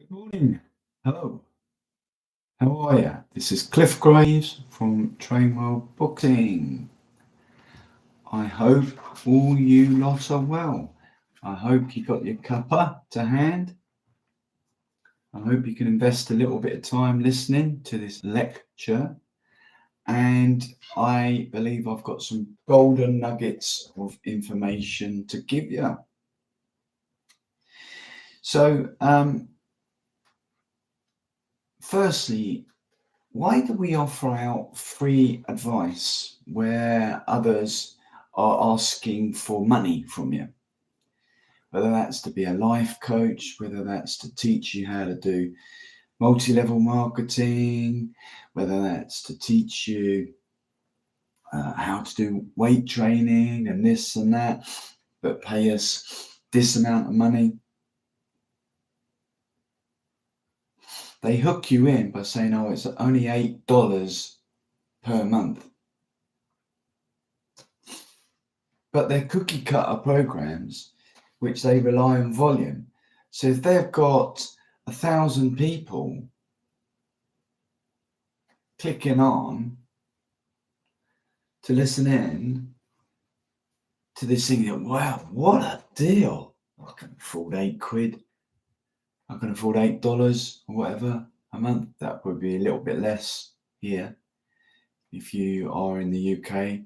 Good morning. Hello. How are you? This is Cliff Graves from Trainwell Boxing. I hope all you lot are well. I hope you got your cuppa to hand. I hope you can invest a little bit of time listening to this lecture. And I believe I've got some golden nuggets of information to give you. So, firstly, why do we offer out free advice where others are asking for money from you? Whether that's to be a life coach, whether that's to teach you how to do multi-level marketing, whether that's to teach you how to do weight training and this and that, but pay us this amount of money. They hook you in by saying, oh, it's only $8 per month. But they're cookie cutter programs, which they rely on volume. So if they've got 1,000 people clicking on to listen in to this thing, wow, what a deal. I can afford £8. I can afford $8 or whatever a month. That would be a little bit less here if you are in the UK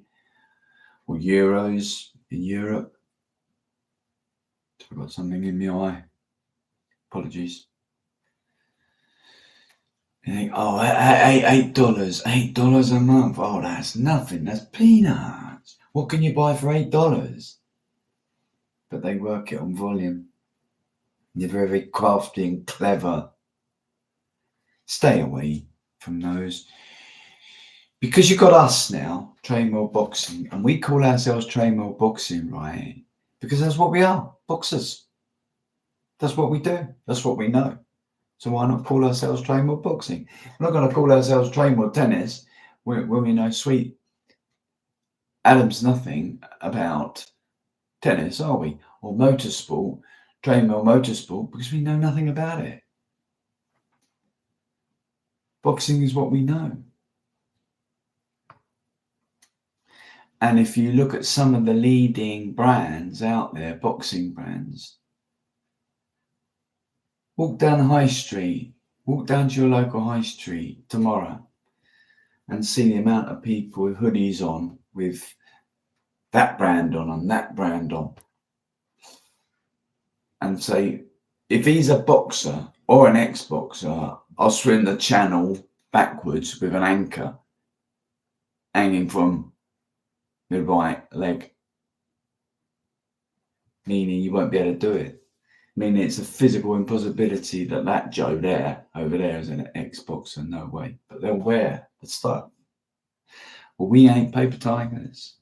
or euros in Europe. I've got something in my eye. Apologies. You think, oh, $8 a month. Oh, that's nothing. That's peanuts. What can you buy for $8? But they work it on volume. They're very crafty and clever. Stay away from those. Because you've got us now, Trainwell Boxing, and we call ourselves Trainwell Boxing, right? Because that's what we are, boxers. That's what we do. That's what we know. So why not call ourselves Trainwell Boxing? We're not going to call ourselves Trainwell Tennis when we know sweet Adam's nothing about tennis, are we? Or motorsport, Trainwell Motorsport, because we know nothing about it. Boxing is what we know. And if you look at some of the leading brands out there, boxing brands, walk down the high street, walk down to your local high street tomorrow and see the amount of people with hoodies on with that brand on and that brand on. And say, if he's a boxer or an ex-boxer, I'll swim the channel backwards with an anchor hanging from the right leg. Meaning you won't be able to do it. Meaning it's a physical impossibility that Joe over there is an ex-boxer, no way. But they'll wear the stuff. Well, we ain't paper tigers.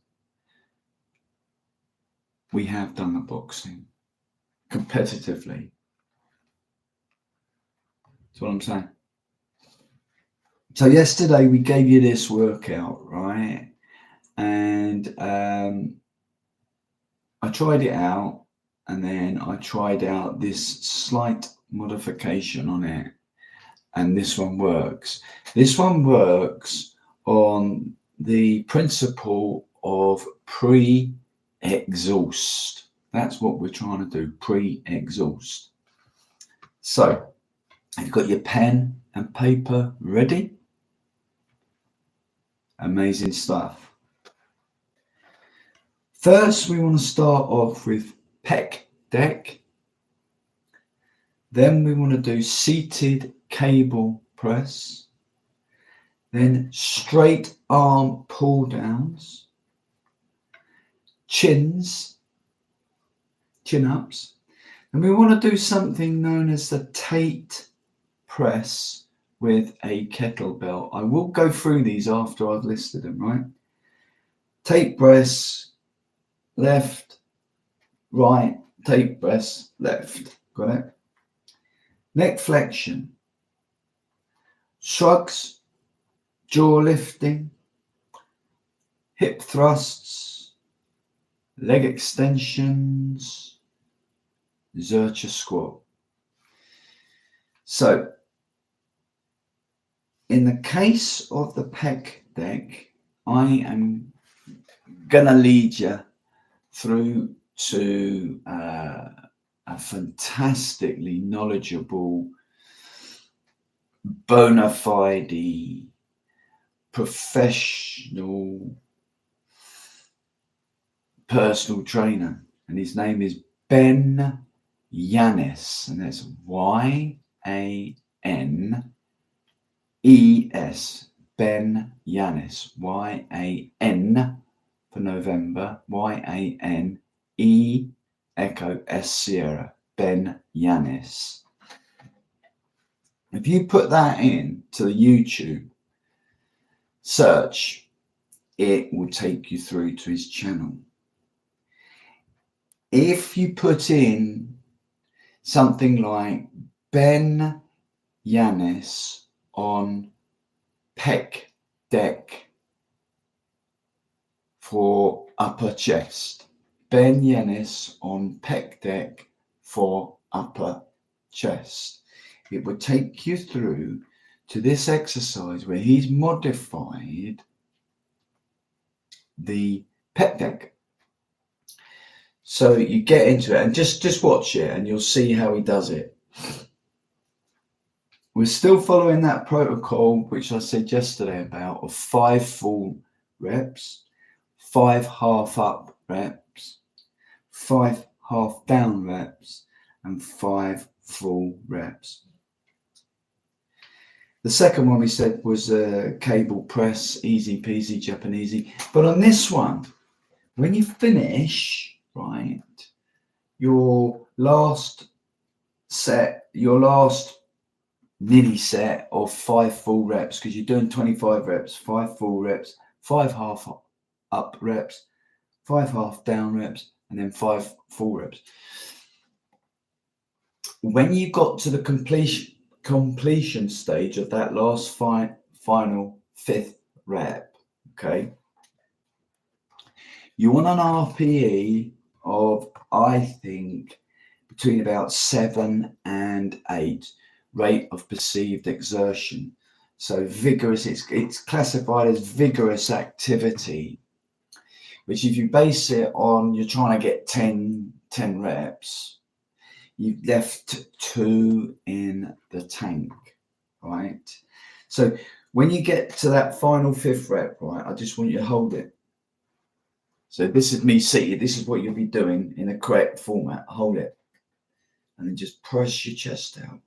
We have done the boxing competitively. That's what I'm saying. So yesterday we gave you this workout, right? And I tried it out, and then I tried out this slight modification on it, and this one works. This one works on the principle of pre-exhaust. That's what we're trying to do, pre-exhaust. So, have you got your pen and paper ready? Amazing stuff. First, we want to start off with pec deck. Then we want to do seated cable press. Then straight arm pull downs. Chin ups. And we want to do something known as the Tate press with a kettlebell. I will go through these after I've listed them, right? Tate press, left, right, Tate press, left. Got it? Neck flexion, shrugs, jaw lifting, hip thrusts, leg extensions, Zercher squat. So in the case of the pec deck, I am going to lead you through to a fantastically knowledgeable, bona fide, professional personal trainer, and his name is Ben Yanis, and that's Y-A-N-E-S, Ben Yanis, Y-A-N for November, Y-A-N-E Echo S Sierra, Ben Yanis. If you put that in to the YouTube search, it will take you through to his channel. If you put in something like Ben Yanis on pec deck for upper chest, Ben Yanis on pec deck for upper chest, it would take you through to this exercise where he's modified the pec deck. So you get into it and just watch it and you'll see how he does it. We're still following that protocol, which I said yesterday about, of 5 full reps, 5 half up reps, 5 half down reps, and 5 full reps. The second one we said was a cable press, easy peasy Japanesey. But on this one, when you finish, right, your last set, your last mini set of 5 full reps, because you're doing 25 reps, 5 full reps, 5 half up reps, 5 half down reps, and then 5 full reps. When you got to the completion stage of that last final 5th rep, okay, you want an RPE of, I think, between about 7 and 8 rate of perceived exertion. So vigorous, it's classified as vigorous activity, which if you base it on you're trying to get 10 reps, you've left 2 in the tank, right? So when you get to that final 5th rep, right, I just want you to hold it. So this is me seated. This is what you'll be doing in the correct format. Hold it. And then just press your chest out.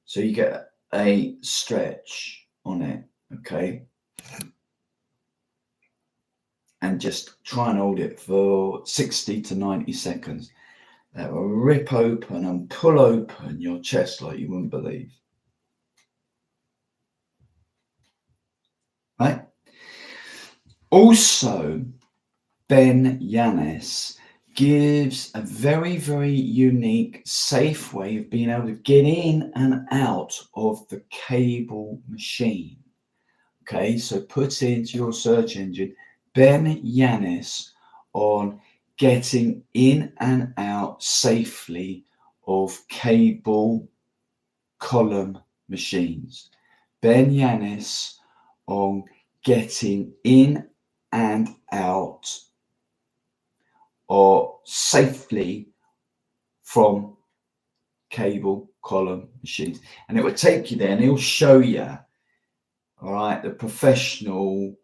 So you get a stretch on it, okay? And just try and hold it for 60 to 90 seconds. That will rip open and pull open your chest like you wouldn't believe. Right? Also, Ben Yanis gives a very, very unique, safe way of being able to get in and out of the cable machine. Okay, so put into your search engine Ben Yanis on getting in and out safely of cable column machines. Ben Yanis on getting in and out or safely from cable column machines. And it will take you there and he'll show you, all right, the professional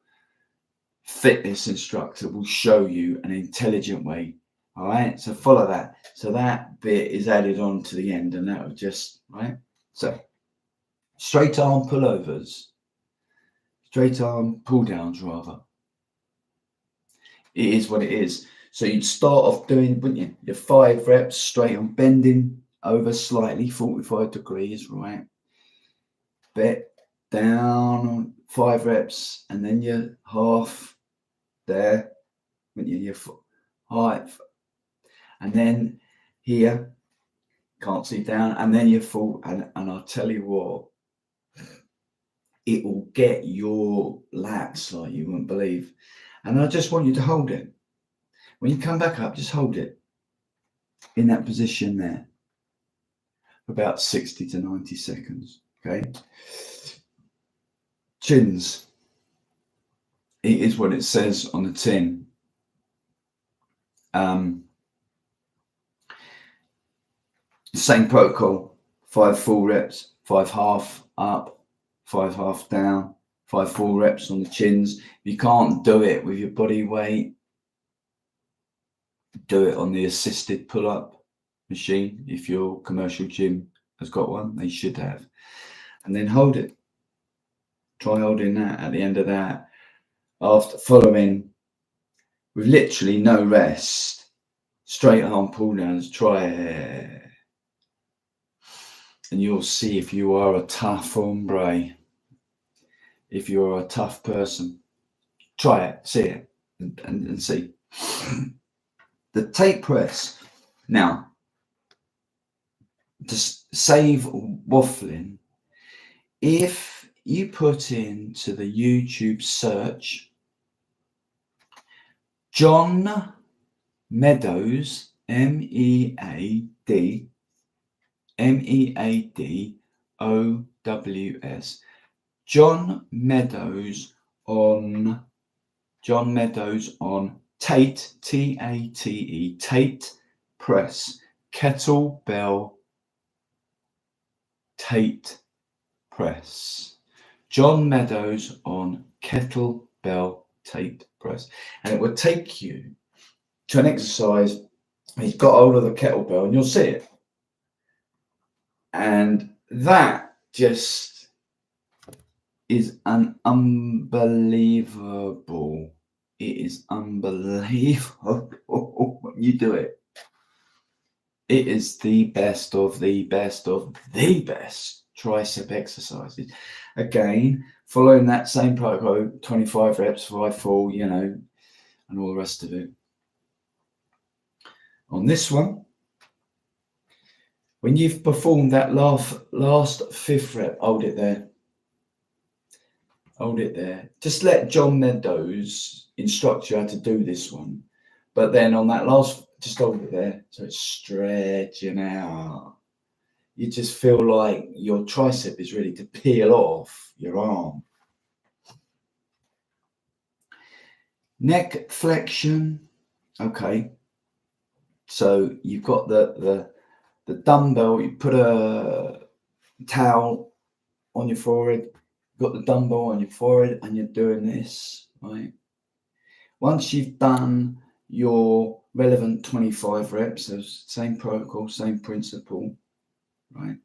fitness instructor will show you an intelligent way. All right, so follow that. So that bit is added on to the end and that will just, right? So straight arm pullovers, straight arm pull downs rather. It is what it is. So you'd start off doing, wouldn't you, your 5 reps straight on, bending over slightly, 45 degrees, right? Bit down, 5 reps, and then your half there, wouldn't you, your height, and then here, can't see down, and then your full, and I'll tell you what, it will get your lats like you wouldn't believe. And I just want you to hold it. When you come back up, just hold it in that position there. for about 60 to 90 seconds. Okay. Chins. It is what it says on the tin. Same protocol, 5 full reps, 5 half up, 5 half down, 5 full reps on the chins. If you can't do it with your body weight, do it on the assisted pull-up machine. If your commercial gym has got one, they should have. And then hold it. Try holding that at the end of that. After following with literally no rest, straight arm pull downs, try it. And you'll see if you are a tough hombre, if you're a tough person. Try it, see it, and see. The tape press. Now, to save waffling, if you put into the YouTube search John Meadows, Meadows, John Meadows on Tate, Tate, Tate press, kettlebell Tate press. John Meadows on kettlebell Tate press. And it will take you to an exercise. He's got hold of the kettlebell and you'll see it. And that just is an unbelievable. It is unbelievable when you do it. It is the best of the best of the best tricep exercises. Again, following that same protocol, 25 reps, 5 full, and all the rest of it. On this one, when you've performed that last 5th rep, hold it there. Hold it there. Just let John Meadows instruct you how to do this one. But then on that last, just hold it there. So it's stretching out. You just feel like your tricep is ready to peel off your arm. Neck flexion. Okay. So you've got the dumbbell, you put a towel on your forehead, you've got the dumbbell on your forehead, and you're doing this, right? Once you've done your relevant 25 reps, so same protocol, same principle, right?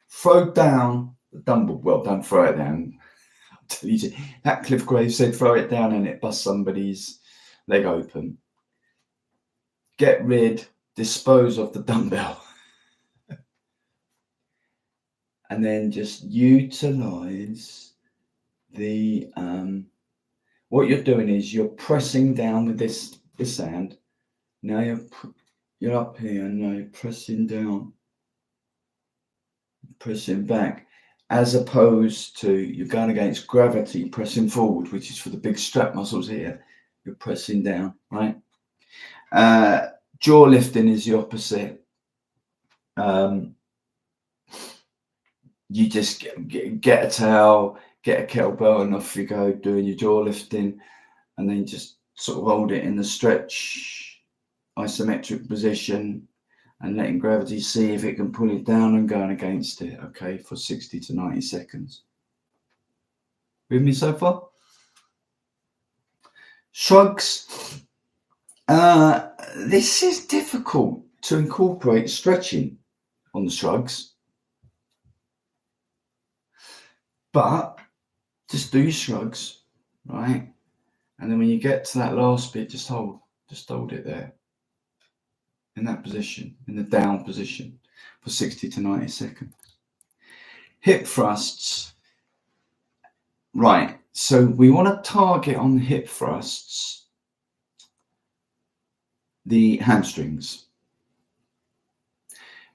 Throw down the dumbbell. Well, don't throw it down. I'll tell you, that Cliff Graves said throw it down and it busts somebody's leg open. Dispose of the dumbbell. And then just utilize the what you're doing is you're pressing down with this hand. Now you're up here, and now you're pressing down, pressing back, as opposed to you're going against gravity, pressing forward, which is for the big strap muscles here. You're pressing down, right? Jaw lifting is the opposite. You just get a towel, get a kettlebell, and off you go doing your jaw lifting, and then just sort of hold it in the stretch isometric position and letting gravity see if it can pull it down and going against it, okay, for 60 to 90 seconds. With me so far? Shrugs. This is difficult to incorporate stretching on the shrugs. But just do your shrugs, right? And then when you get to that last bit, just hold it there. In that position, in the down position for 60 to 90 seconds. Hip thrusts. Right, so we want to target on the hip thrusts the hamstrings.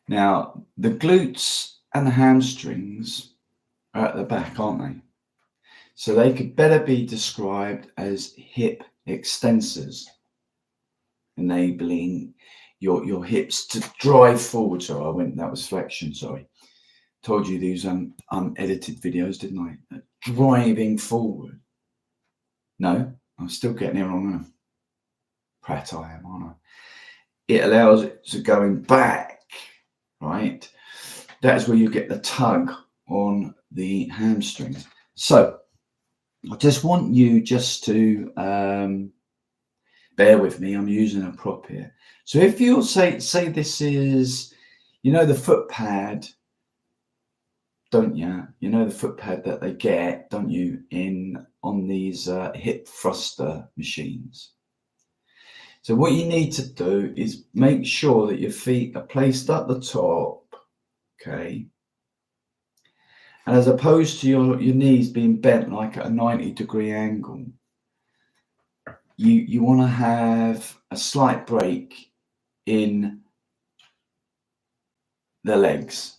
Now, the glutes and the hamstrings are at the back, aren't they? So they could better be described as hip extensors, enabling your hips to drive forward. Sorry, that was flexion, sorry. Told you these unedited videos, didn't I? Driving forward. No, I'm still getting it wrong. Prat I am, aren't I? It allows it to going back, right? That's where you get the tug on the hamstrings. So I just want you just to bear with me. I'm using a prop here. So if you'll say this is, you know, the foot pad, don't you? You know the foot pad that they get, don't you, on these hip thruster machines. So what you need to do is make sure that your feet are placed at the top, okay? And as opposed to your knees being bent like at a 90-degree angle, you want to have a slight break in the legs,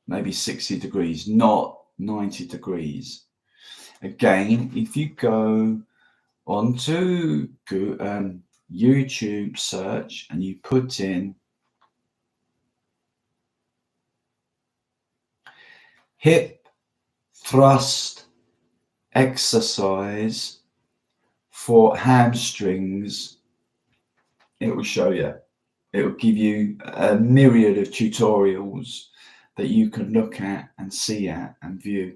maybe 60 degrees, not 90 degrees. Again, if you go onto YouTube search and you put in hip thrust exercise for hamstrings, it will show you. It will give you a myriad of tutorials that you can look at and see at and view.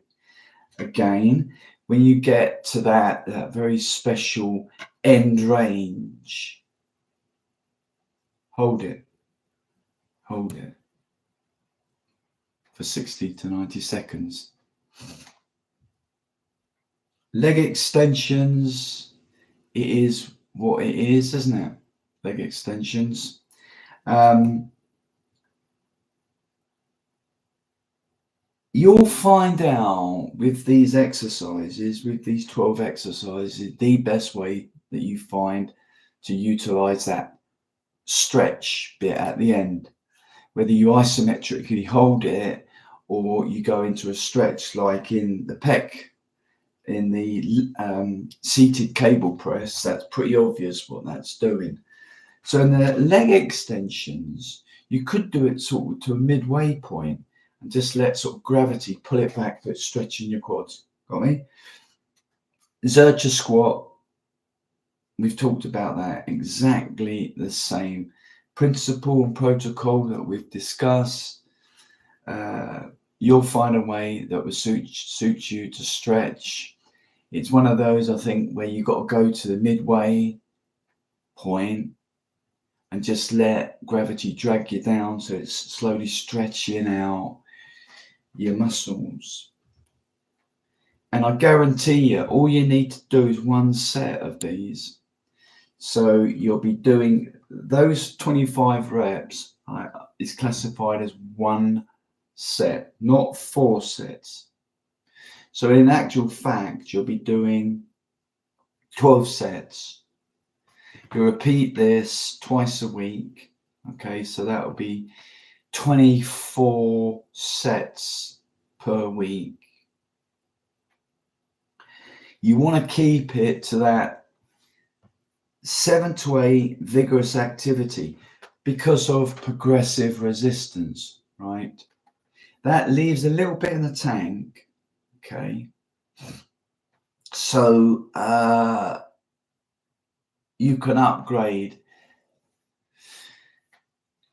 Again, when you get to that very special end range, hold it for 60 to 90 seconds. Leg extensions, it is what it is, isn't it? Leg extensions. You'll find out with these exercises, with these 12 exercises, the best way that you find to utilize that stretch bit at the end, whether you isometrically hold it or you go into a stretch like in the pec, in the seated cable press. That's pretty obvious what that's doing. So in the leg extensions, you could do it sort of to a midway point and just let sort of gravity pull it back, so it's stretching your quads. Got me? Zercher squat, we've talked about that, exactly the same principle and protocol that we've discussed. You'll find a way that will suit you to stretch. It's one of those, I think, where you've got to go to the midway point and just let gravity drag you down, so it's slowly stretching out your muscles. And I guarantee you, all you need to do is one set of these. So you'll be doing those 25 reps is classified as one set, not 4 sets. So in actual fact, you'll be doing 12 sets. You repeat this twice a week. Okay, so that will be 24 sets per week. You want to keep it to that 7 to 8 vigorous activity because of progressive resistance, right? That leaves a little bit in the tank, okay? So you can upgrade.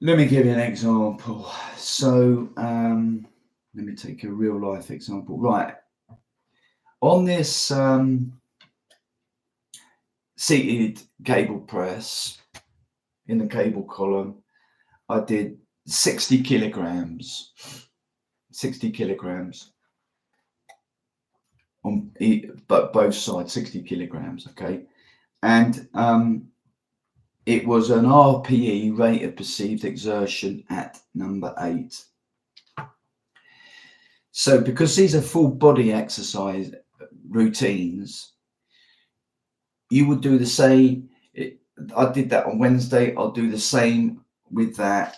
Let me give you an example. So let me take a real life example. Right. On this seated cable press in the cable column, I did 60 kilograms. 60 kilograms on both sides, 60 kilograms, okay? And it was an RPE, rate of perceived exertion, at number 8. So because these are full body exercise routines, you would do the same. I did that on Wednesday. I'll do the same with that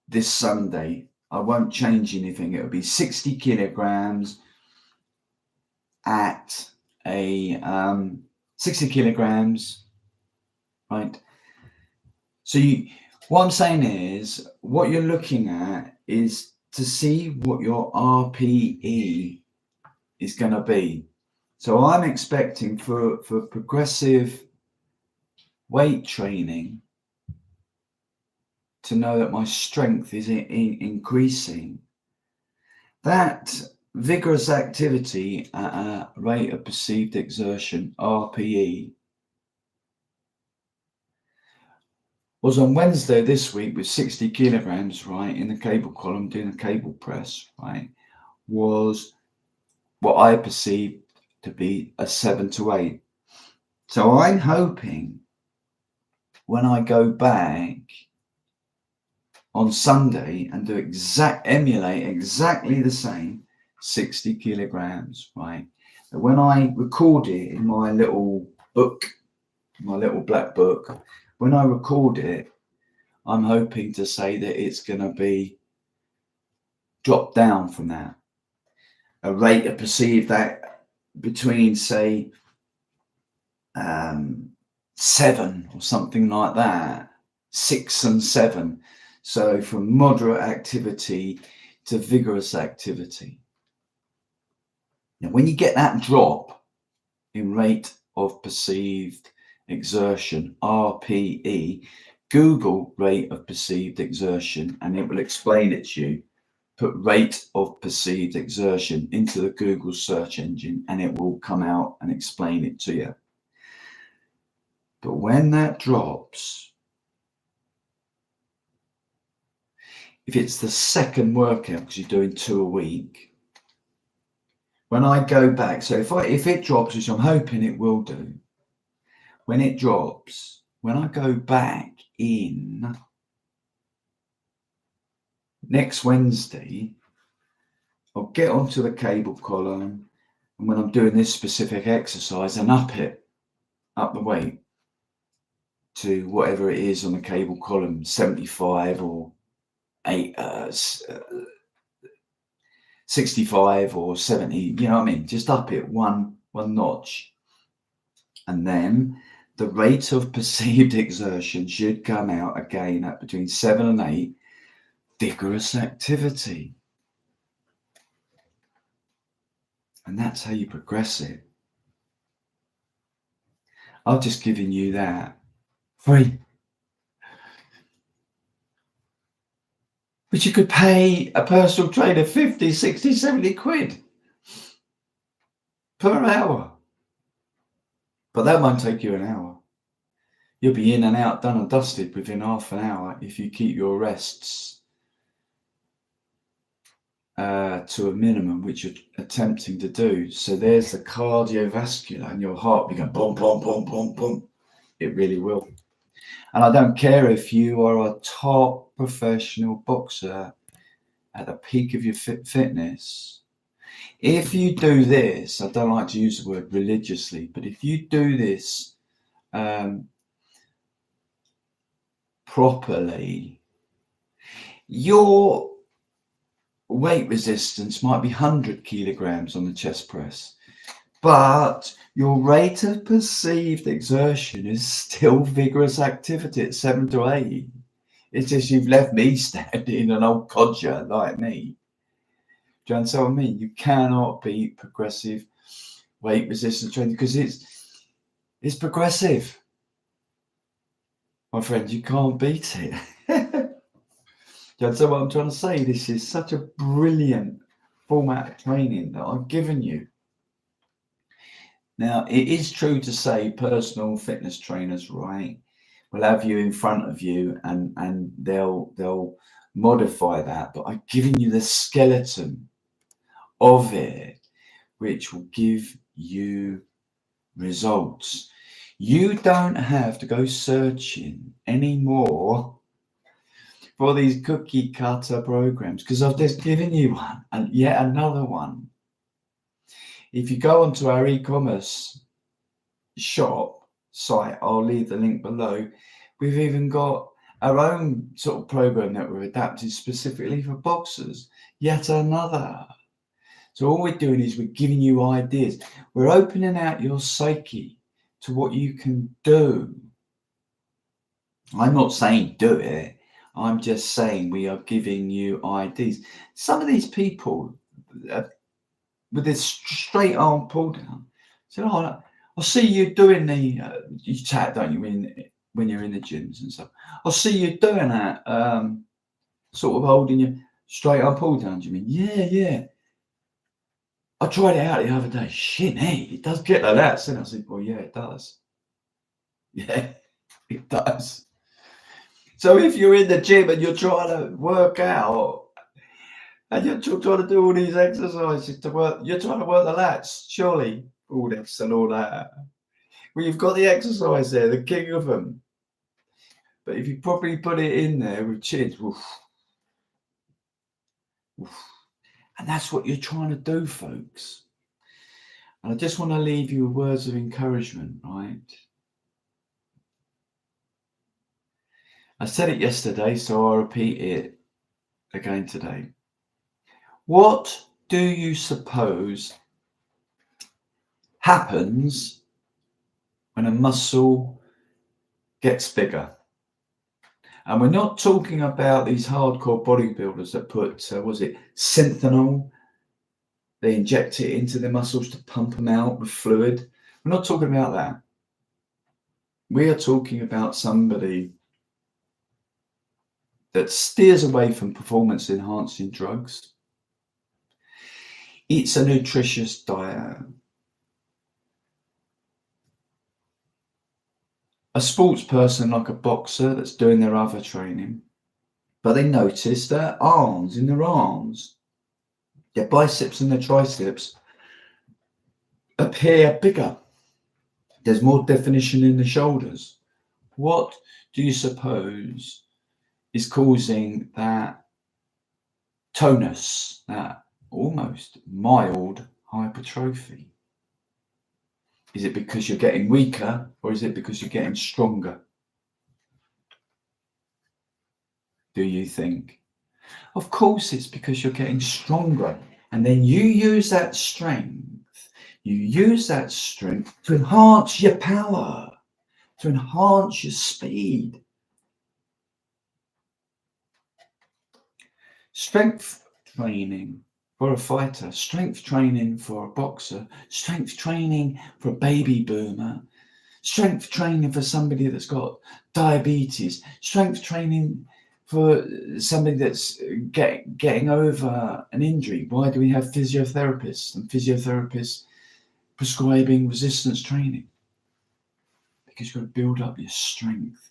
this Sunday. I won't change anything. It'll be 60 kilograms at a 60 kilograms, right? What I'm saying is, what you're looking at is to see what your RPE is going to be. So I'm expecting for progressive weight training to know that my strength is increasing. That vigorous activity at a rate of perceived exertion, RPE, was on Wednesday this week with 60 kilograms, right, in the cable column doing a cable press, right, was what I perceived to be a 7 to 8. So I'm hoping when I go back on Sunday and emulate exactly the same 60 kilograms, right, that when I record it in my little book, my little black book, when I record it, I'm hoping to say that it's going to be dropped down from that. A rate of perceived that between, say, 7 or something like that, 6 and 7. So from moderate activity to vigorous activity. Now, when you get that drop in rate of perceived exertion, RPE, Google rate of perceived exertion and it will explain it to you. Put rate of perceived exertion into the Google search engine and it will come out and explain it to you. But when that drops, if it's the second workout, because you're doing 2 a week, when I go back, so if it drops, which I'm hoping it will do, when it drops, when I go back in next Wednesday, I'll get onto the cable column, and when I'm doing this specific exercise, and up the weight to whatever it is on the cable column, 75 or 65 or 70, you know what I mean? Just up it one notch. And then the rate of perceived exertion should come out again at between 7 and 8, vigorous activity. And that's how you progress it. I've just given you that free. But you could pay a personal trainer 50, 60, 70 quid per hour. But that won't take you an hour. You'll be in and out, done and dusted within half an hour if you keep your rests to a minimum, which you're attempting to do. So there's the cardiovascular, and your heart will be going boom, boom, boom, boom, boom. It really will. And I don't care if you are a top professional boxer at the peak of your fitness. If you do this, I don't like to use the word religiously, but if you do this properly, your weight resistance might be 100 kilograms on the chest press, but your rate of perceived exertion is still vigorous activity at 7 to 8. It's just you've left me standing, an old codger like me. Do you understand what I mean? You cannot beat progressive weight resistance training because it's progressive. My friend, you can't beat it. Do you understand what I'm trying to say? This is such a brilliant format of training that I've given you. Now, it is true to say personal fitness trainers, right, will have you in front of you and they'll modify that. But I've given you the skeleton of it, which will give you results. You don't have to go searching anymore for these cookie cutter programs, because I've just given you one and yet another one. If you go onto our e-commerce shop site, I'll leave the link below. We've even got our own sort of program that we're adapted specifically for boxers. Yet another. So all we're doing is we're giving you ideas. We're opening out your psyche to what you can do I'm not saying do it. I'm just saying we are giving you ideas. Some of these people with this straight arm pull down said, "Oh, I'll see you doing the you chat, don't you, when you're in the gyms and stuff. I'll see you doing that, sort of holding your straight arm pull down. Do you mean? Yeah. I tried it out the other day. Shit, hey, it does get like that." And I said, "Well, yeah, it does. Yeah, it does." So if you're in the gym and you're trying to work out and you're trying to do all these exercises to work, you're trying to work the lats, surely, all this and all that. Well, you've got the exercise there, the king of them. But if you properly put it in there with chins, woof, woof, and that's what you're trying to do, folks. And I just want to leave you with words of encouragement, right? I said it yesterday, so I'll repeat it again today. What do you suppose happens when a muscle gets bigger? And we're not talking about these hardcore bodybuilders that put, Synthol? They inject it into the muscles to pump them out with fluid. We're not talking about that. We are talking about somebody that steers away from performance-enhancing drugs. Eats a nutritious diet. A sports person like a boxer that's doing their other training, but they notice their arms, their biceps and their triceps appear bigger. There's more definition in the shoulders. What do you suppose is causing that tonus, that almost mild hypertrophy? Is it because you're getting weaker, or is it because you're getting stronger? Do you think? Of course it's because you're getting stronger, and then you use that strength to enhance your power, to enhance your speed. Strength training for a fighter, strength training for a boxer, strength training for a baby boomer, strength training for somebody that's got diabetes, strength training for somebody that's getting over an injury. Why do we have physiotherapists and physiotherapists prescribing resistance training? Because you've got to build up your strength.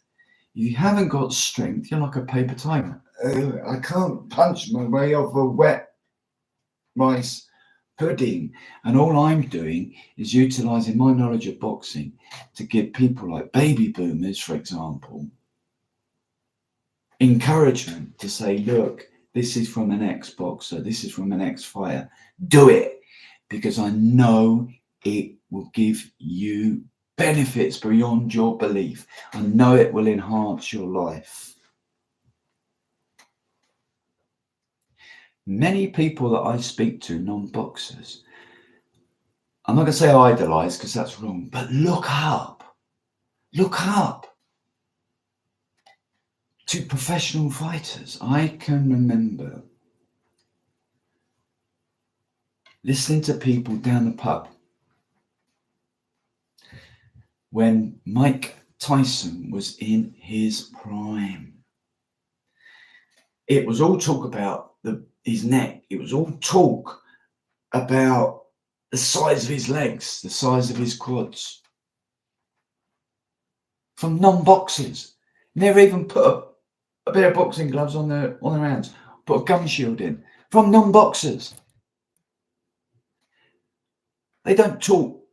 If you haven't got strength, you're like a paper tiger. I can't punch my way off a wet rice pudding. And all I'm doing is utilising my knowledge of boxing to give people like baby boomers, for example, encouragement to say, look, this is from an ex-boxer, this is from an ex-fighter. Do it, because I know it will give you benefits beyond your belief. I know it will enhance your life. Many people that I speak to, non-boxers, I'm not going to say idolize because that's wrong, but look up to professional fighters. I can remember listening to people down the pub when Mike Tyson was in his prime. It was all talk about his neck. It was all talk about the size of his legs, the size of his quads. From non-boxers. Never even put a pair of boxing gloves on their hands. Put a gum shield in. From non-boxers. They don't talk,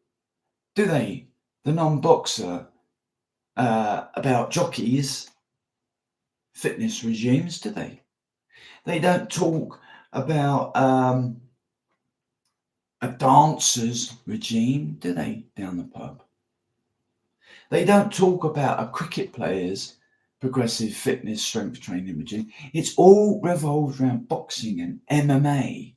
do they, the non-boxer, about jockeys, fitness regimes, do they? They don't talk about a dancer's regime, do they, down the pub? They don't talk about a cricket player's progressive fitness strength training regime. It's all revolved around boxing and MMA.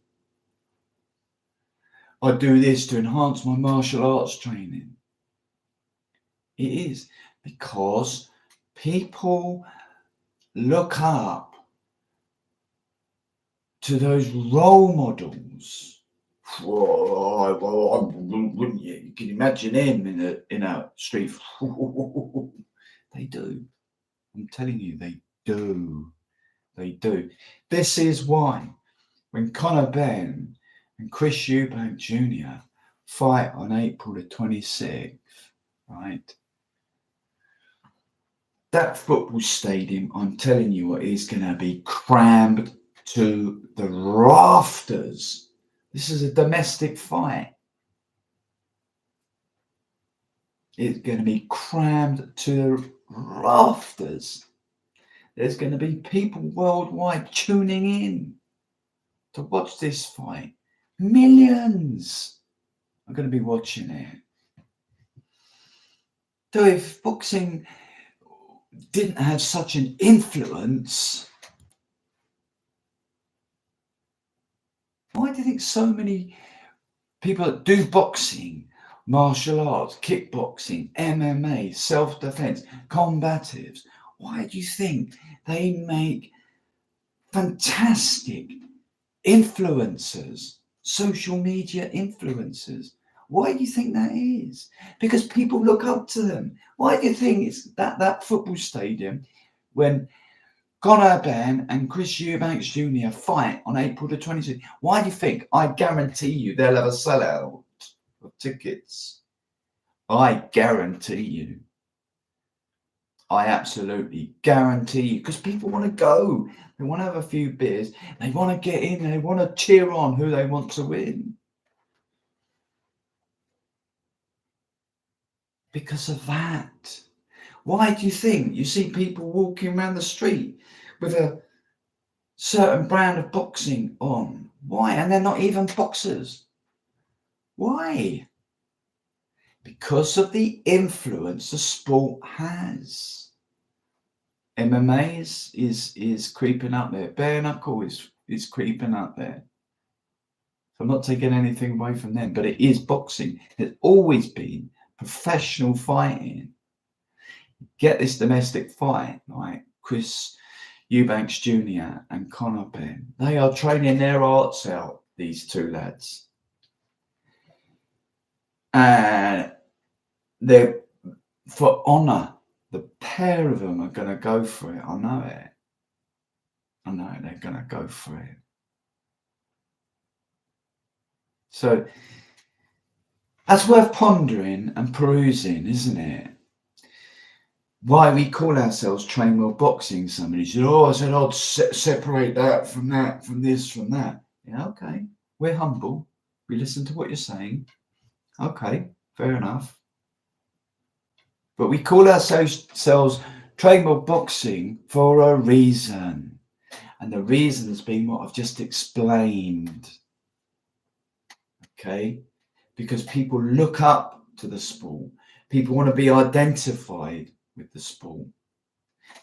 I do this to enhance my martial arts training. It is because People look up to those role models. Wouldn't you? You can imagine him in a street. They do. I'm telling you, they do. They do. This is why when Conor Benn and Chris Eubank Jr. fight on April the 26th, right? That football stadium, I'm telling you what, is going to be crammed to the rafters. This is a domestic fight. It's going to be crammed to the rafters. There's going to be people worldwide tuning in to watch this fight. Millions are going to be watching it. So if boxing didn't have such an influence, why do you think so many people that do boxing, martial arts, kickboxing, MMA, self-defense, combatives, why do you think they make fantastic influencers, social media influencers? Why do you think that is? Because people look up to them. Why do you think it's that football stadium when Conor Benn and Chris Eubanks Jr. fight on April the 26th? Why do you think? I guarantee you they'll have a sellout of tickets. I guarantee you. I absolutely guarantee you, because people want to go. They want to have a few beers. They want to get in. They want to cheer on who they want to win. Because of that. Why do you think you see people walking around the street with a certain brand of boxing on? Why? And they're not even boxers. Why? Because of the influence the sport has. MMA is creeping up there. Bare knuckle is creeping up there. So I'm not taking anything away from them, but it is boxing. It's always been professional fighting. Get this domestic fight, like Chris Eubanks Jr. and Conor Benn. They are training their arts out, these two lads. And they're for honour. The pair of them are going to go for it. I know it. I know it. They're going to go for it. So that's worth pondering and perusing, isn't it? Why we call ourselves Trainwell Boxing. Somebody said, I said I'd separate that, from this, from that. Yeah, okay. We're humble. We listen to what you're saying. Okay, fair enough. But we call ourselves Trainwell Boxing for a reason. And the reason has been what I've just explained. Okay? Because people look up to the sport. People want to be identified with the sport.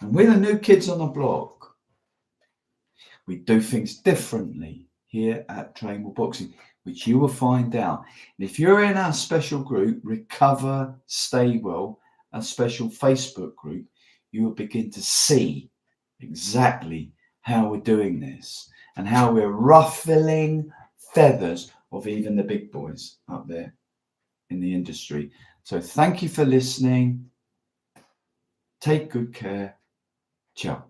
And we're the new kids on the block. We do things differently here at Trainwell Boxing, which you will find out. And if you're in our special group, Recover, Stay Well, a special Facebook group, you will begin to see exactly how we're doing this and how we're ruffling feathers of even the big boys up there in the industry. So thank you for listening. Take good care. Ciao.